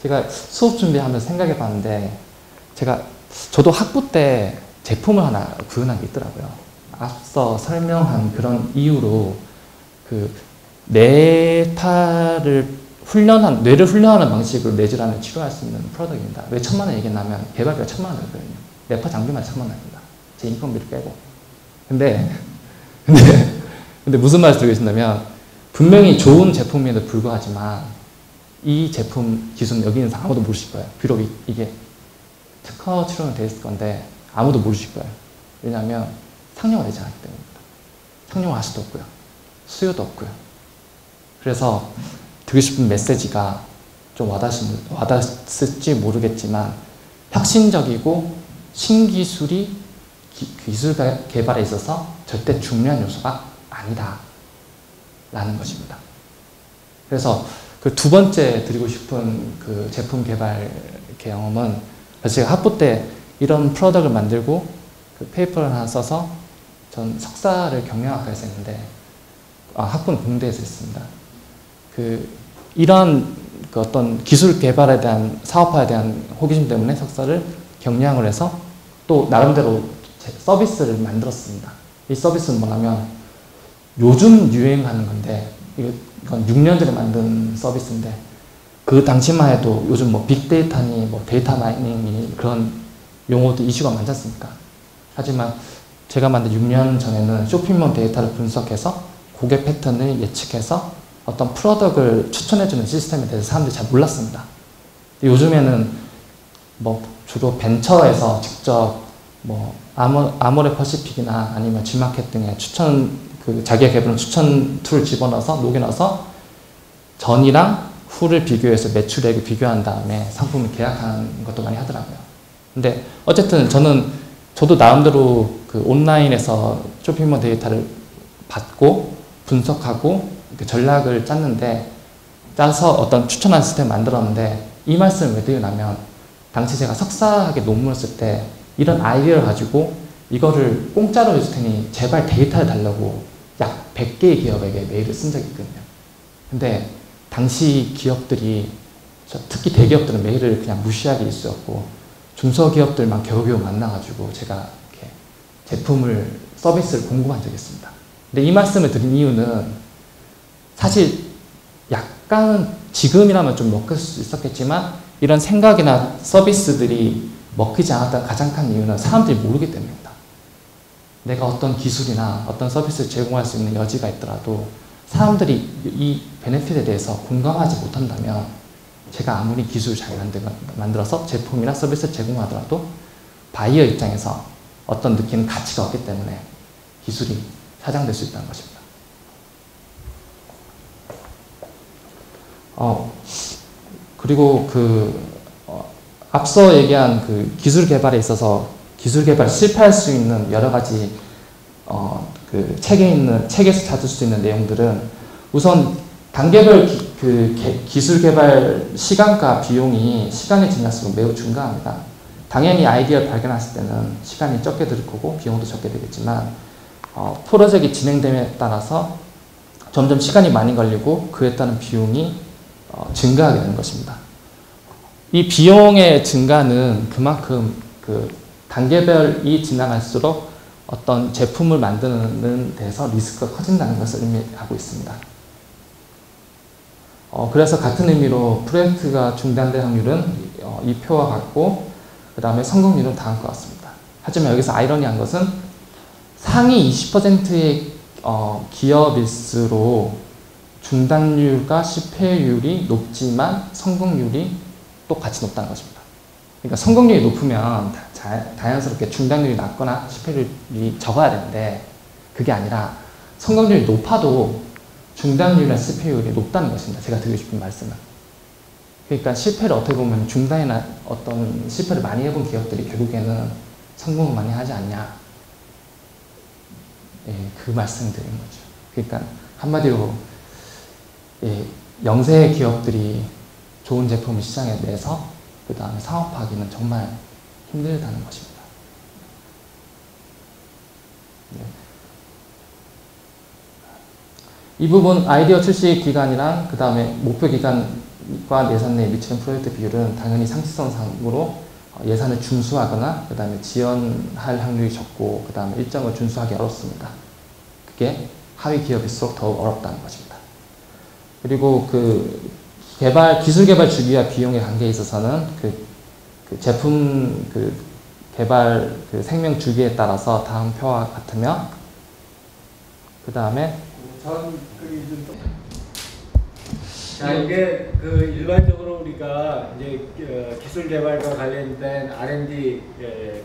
제가 수업 준비하면서 생각해 봤는데, 저도 학부 때 제품을 하나 구현한 게 있더라고요. 앞서 설명한 그런 이유로 뇌를 훈련하는 방식으로 뇌질환을 치료할 수 있는 프로덕트입니다. 왜 1,000만 원 얘기했냐면 개발비가 1,000만 원 들거든요. 뇌파 장비만 1,000만 원입니다. 제 인건비를 빼고. 근데 무슨 말을 드리고 있냐면, 분명히 좋은 제품임에도 불구하지만 이 제품 기술은 여기 있는 사람 아무도 모르실 거예요. 비록 이게 특허 출원은 돼 있을 건데 아무도 모르실 거예요. 왜냐하면 상용화 되지 않기 때문입니다. 상용화 할 수도 없고요. 수요도 없고요. 그래서 드리고 싶은 메시지가 좀 와닿을지 모르겠지만, 혁신적이고 신기술이 기술 개발에 있어서 절대 중요한 요소가 아니다 라는 것입니다. 그래서 그 두 번째 드리고 싶은 그 제품 개발 경험은, 제가 학부 때 이런 프로덕트를 만들고 그 페이퍼를 하나 써서 전 석사를 경영학과에서 했는데, 학부는 공대에서 했습니다. 이런 어떤 기술 개발에 대한, 사업화에 대한 호기심 때문에 석사를 경영을 해서 또 나름대로 서비스를 만들었습니다. 이 서비스는 뭐냐면 요즘 유행하는 건데, 이건 6년 전에 만든 서비스인데, 그 당시만 해도 요즘 뭐 빅데이터니 뭐 데이터 마이닝이 그런 용어도 이슈가 많지 않습니까? 하지만 제가 만든 6년 전에는 쇼핑몰 데이터를 분석해서 고객 패턴을 예측해서 어떤 프로덕트를 추천해주는 시스템에 대해서 사람들이 잘 몰랐습니다. 요즘에는 뭐 주로 벤처에서 직접 뭐 아모레 퍼시픽이나 아니면 G마켓 등의 자기가 개발한 추천 툴을 집어넣어서 녹여넣어서 전이랑 후를 비교해서 매출액을 비교한 다음에 상품을 계약하는 것도 많이 하더라고요. 근데 어쨌든 저도 나름대로 그 온라인에서 쇼핑몰 데이터를 받고 분석하고 전략을 짜서 어떤 추천한 시스템을 만들었는데, 이 말씀을 왜 드리냐면, 당시 제가 석사학위 논문을 쓸 때 이런 아이디어를 가지고 이거를 공짜로 해줄 테니 제발 데이터를 달라고 약 100개의 기업에게 메일을 쓴 적이 있거든요. 근데 당시 기업들이, 특히 대기업들은 메일을 그냥 무시하기 일쑤였고, 중소기업들만 겨우겨우 만나가지고 제가 이렇게 서비스를 공급한 적이 있습니다. 근데 이 말씀을 드린 이유는, 사실 약간은 지금이라면 좀 먹힐 수 있었겠지만 이런 생각이나 서비스들이 먹히지 않았던 가장 큰 이유는 사람들이 모르기 때문입니다. 내가 어떤 기술이나 어떤 서비스를 제공할 수 있는 여지가 있더라도 사람들이 이 베네핏에 대해서 공감하지 못한다면, 제가 아무리 기술을 잘 만들어서 제품이나 서비스를 제공하더라도 바이어 입장에서 어떤 느끼는 가치가 없기 때문에 기술이 사장될 수 있다는 것입니다. 그리고 앞서 얘기한 그 기술 개발에 있어서 기술 개발 실패할 수 있는 여러 가지 그 책에서 찾을 수 있는 내용들은, 우선 단계별 기술 개발 시간과 비용이 시간이 지날수록 매우 증가합니다. 당연히 아이디어를 발견했을 때는 시간이 적게 들 거고 비용도 적게 되겠지만, 프로젝트가 진행됨에 따라서 점점 시간이 많이 걸리고 그에 따른 비용이 증가하게 되는 것입니다. 이 비용의 증가는 그만큼 단계별이 지나갈수록 어떤 제품을 만드는 데서 리스크가 커진다는 것을 의미하고 있습니다. 그래서 같은 의미로 프로젝트가 중단될 확률은 이 표와 같고, 그 다음에 성공률은 다음과 것 같습니다. 하지만 여기서 아이러니한 것은 상위 20%의 기업일수록 중단율과 실패율이 높지만 성공률이 똑같이 높다는 것입니다. 그러니까 성공률이 높으면 자연스럽게 중단율이 낮거나 실패율이 적어야 되는데, 그게 아니라 성공률이 높아도 중단율이나 실패율이 높다는 것입니다. 제가 드리고 싶은 말씀은. 그러니까 실패를 어떻게 보면 중단이나 어떤 실패를 많이 해본 기업들이 결국에는 성공을 많이 하지 않냐. 그 말씀을 드리는 거죠. 그러니까 한마디로 영세 기업들이 좋은 제품을 시장에 내서 그 다음에 상업화하기는 정말 힘들다는 것입니다. 이 부분 아이디어 출시 기간이랑 그 다음에 목표 기간 예산에 미치는 프로젝트 비율은 당연히 상시성상으로 예산을 준수하거나 그 다음에 지연할 확률이 적고 그 다음에 일정을 준수하기 어렵습니다. 그게 하위 기업일수록 더욱 어렵다는 것입니다. 그리고 그 기술 개발 주기와 비용의 관계에 있어서는 그 제품 개발 생명 주기에 따라서 다음 표와 같으며 그 다음에 자, 이게 일반적으로 우리가 이제 기술 개발과 관련된 R&D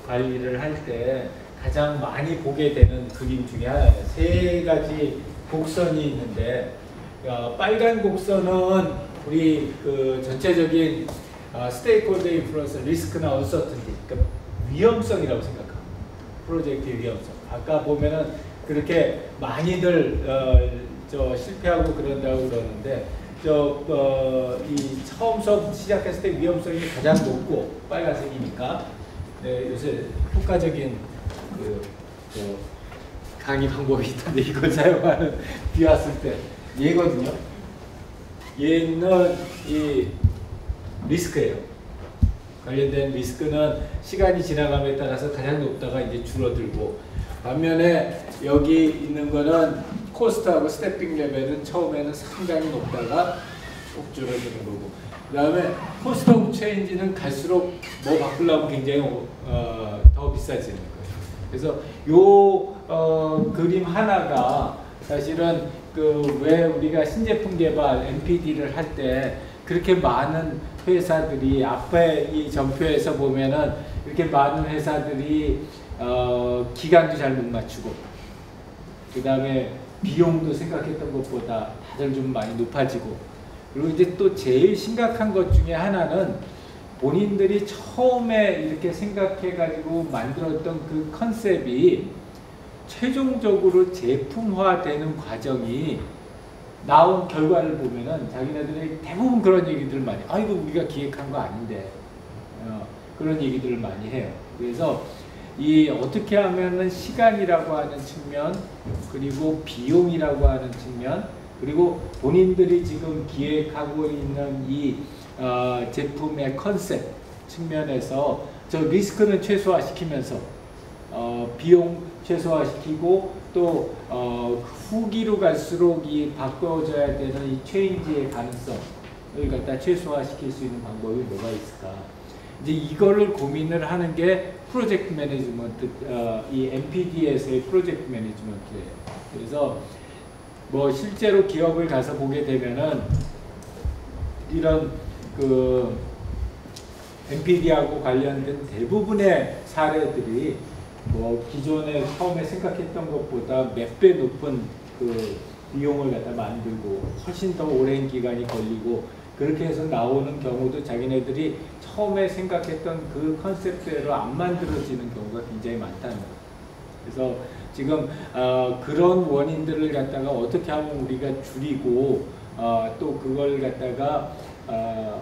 관리를 할 때 가장 많이 보게 되는 그림 중에 하나예요. 세 가지 곡선이 있는데, 빨간 곡선은 우리 전체적인 스테이크홀더 인플루언스 리스크나 언서튼티, 그러니까 위험성이라고 생각합니다. 프로젝트의 위험성. 아까 보면은 그렇게 많이들 실패하고 그런다고 그러는데, 이 처음 시작했을 때 위험성이 가장 높고 빨간색이니까 요새 효과적인 강의 방법이 있던데 이걸 사용하는 비왔을 때 얘거든요. 얘는 이 리스크예요. 관련된 리스크는 시간이 지나감에 따라서 가장 높다가 이제 줄어들고, 반면에 여기 있는 거는 코스트하고 스태핑 레벨은 처음에는 상당히 높다가 쭉 줄어드는 거고, 그 다음에 코스트 오브 체인지는 갈수록 뭐 바꾸려면 굉장히 더 비싸지는 거예요. 그래서 요 그림 하나가 사실은 왜 우리가 신제품 개발 NPD를 할 때 그렇게 많은 회사들이 앞에 이 전표에서 보면은 이렇게 많은 회사들이 기간도 잘 못 맞추고, 그 다음에 비용도 생각했던 것보다 다들 좀 많이 높아지고, 그리고 이제 또 제일 심각한 것 중에 하나는 본인들이 처음에 이렇게 생각해가지고 만들었던 그 컨셉이 최종적으로 제품화되는 과정이 나온 결과를 보면은 자기네들이 대부분 그런 얘기들을 많이, 이거 우리가 기획한 거 아닌데, 그런 얘기들을 많이 해요. 그래서 이 어떻게 하면은 시간이라고 하는 측면, 그리고 비용이라고 하는 측면, 그리고 본인들이 지금 기획하고 있는 이 제품의 컨셉 측면에서 저 리스크는 최소화시키면서 비용 최소화시키고 또 후기로 갈수록 이 바꿔줘야 되는 이 체인지의 가능성을 갖다 최소화시킬 수 있는 방법이 뭐가 있을까? 이제 이거를 고민을 하는 게 프로젝트 매니지먼트, 이 NPD에서의 프로젝트 매니지먼트예요. 그래서 뭐 실제로 기업을 가서 보게 되면은 이런 NPD하고 관련된 대부분의 사례들이 뭐 기존에 처음에 생각했던 것보다 몇 배 높은 비용을 갖다 만들고 훨씬 더 오랜 기간이 걸리고, 그렇게 해서 나오는 경우도 자기네들이 처음에 생각했던 그 컨셉대로 안 만들어지는 경우가 굉장히 많다는 거예요. 그래서 지금 그런 원인들을 갖다가 어떻게 하면 우리가 줄이고 또 그걸 갖다가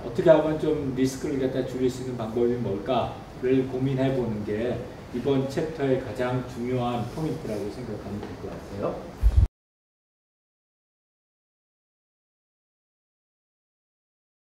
어떻게 하면 좀 리스크를 갖다 줄일 수 있는 방법이 뭘까를 고민해 보는 게 이번 챕터의 가장 중요한 포인트라고 생각하면 될 것 같아요.